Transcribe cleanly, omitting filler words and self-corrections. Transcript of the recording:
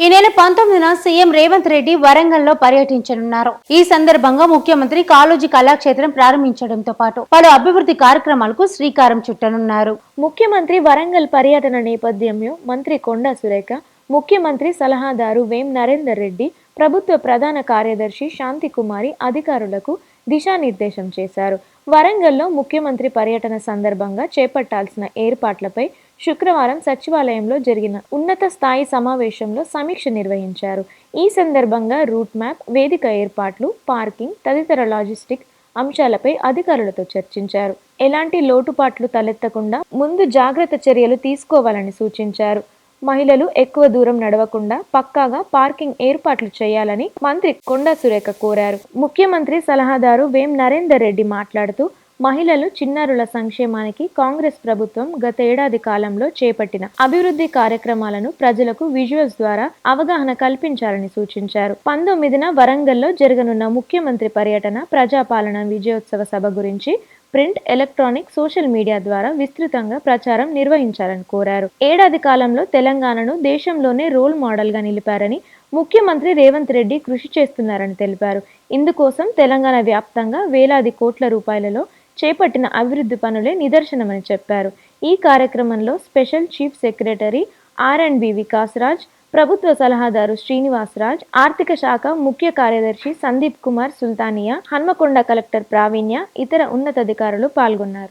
ఈ నెల 19న సీఎం రేవంత్ రెడ్డి వరంగల్లో పర్యటించనున్నారు. ఈ సందర్భంగా ముఖ్యమంత్రి కాళోజీ కళాక్షేత్రం ప్రారంభించడంతో పాటు పలు అభివృద్ధి కార్యక్రమాలకు శ్రీకారం చుట్టనున్నారు. ముఖ్యమంత్రి వరంగల్ పర్యటన నేపథ్యంలో మంత్రి కొండా సురేఖ, ముఖ్యమంత్రి సలహాదారు వేం నరేందర్ రెడ్డి, ప్రభుత్వ ప్రధాన కార్యదర్శి శాంతికుమారి అధికారులకు దిశానిర్దేశం చేశారు. వరంగల్లో ముఖ్యమంత్రి పర్యటన సందర్భంగా చేపట్టాల్సిన ఏర్పాట్లపై శుక్రవారం సచివాలయంలో జరిగిన ఉన్నత స్థాయి సమావేశంలో సమీక్ష నిర్వహించారు. ఈ సందర్భంగా రూట్ మ్యాప్, వేదిక ఏర్పాట్లు, పార్కింగ్ తదితర లాజిస్టిక్ అంశాలపై అధికారులతో చర్చించారు. ఎలాంటి లోటుపాట్లు తలెత్తకుండా ముందు జాగ్రత్త చర్యలు తీసుకోవాలని సూచించారు. మహిళలు ఎక్కువ దూరం నడవకుండా పక్కాగా పార్కింగ్ ఏర్పాట్లు చేయాలని మంత్రి కొండా సురేఖ కోరారు. ముఖ్యమంత్రి సలహాదారు వేం నరేందర్ రెడ్డి మాట్లాడుతూ, మహిళలు, చిన్నారుల సంక్షేమానికి కాంగ్రెస్ ప్రభుత్వం గత ఏడాది కాలంలో చేపట్టిన అభివృద్ధి కార్యక్రమాలను ప్రజలకు విజువల్స్ ద్వారా అవగాహన కల్పించాలని సూచించారు. 19న వరంగల్లో జరగనున్న ముఖ్యమంత్రి పర్యటన ప్రజాపాలన విజయోత్సవ సభ గురించి ప్రింట్, ఎలక్ట్రానిక్, సోషల్ మీడియా ద్వారా విస్తృతంగా ప్రచారం నిర్వహించాలని కోరారు. ఏడాది కాలంలో తెలంగాణను దేశంలోనే రోల్ మోడల్ గా నిలిపారని, ముఖ్యమంత్రి రేవంత్ రెడ్డి కృషి చేస్తున్నారని తెలిపారు. ఇందుకోసం తెలంగాణ వ్యాప్తంగా వేలాది కోట్ల రూపాయలలో చేపట్టిన అభివృద్ధి పనులే నిదర్శనమని చెప్పారు. ఈ కార్యక్రమంలో special chief secretary R&B Vikas Raj, ప్రభుత్వ సలహాదారు శ్రీనివాసరాజ్, ఆర్థిక శాఖ ముఖ్య కార్యదర్శి సందీప్ కుమార్ సుల్తానియా, హన్మకొండ కలెక్టర్ ప్రావీణ్య, ఇతర ఉన్నతాధికారులు పాల్గొన్నారు.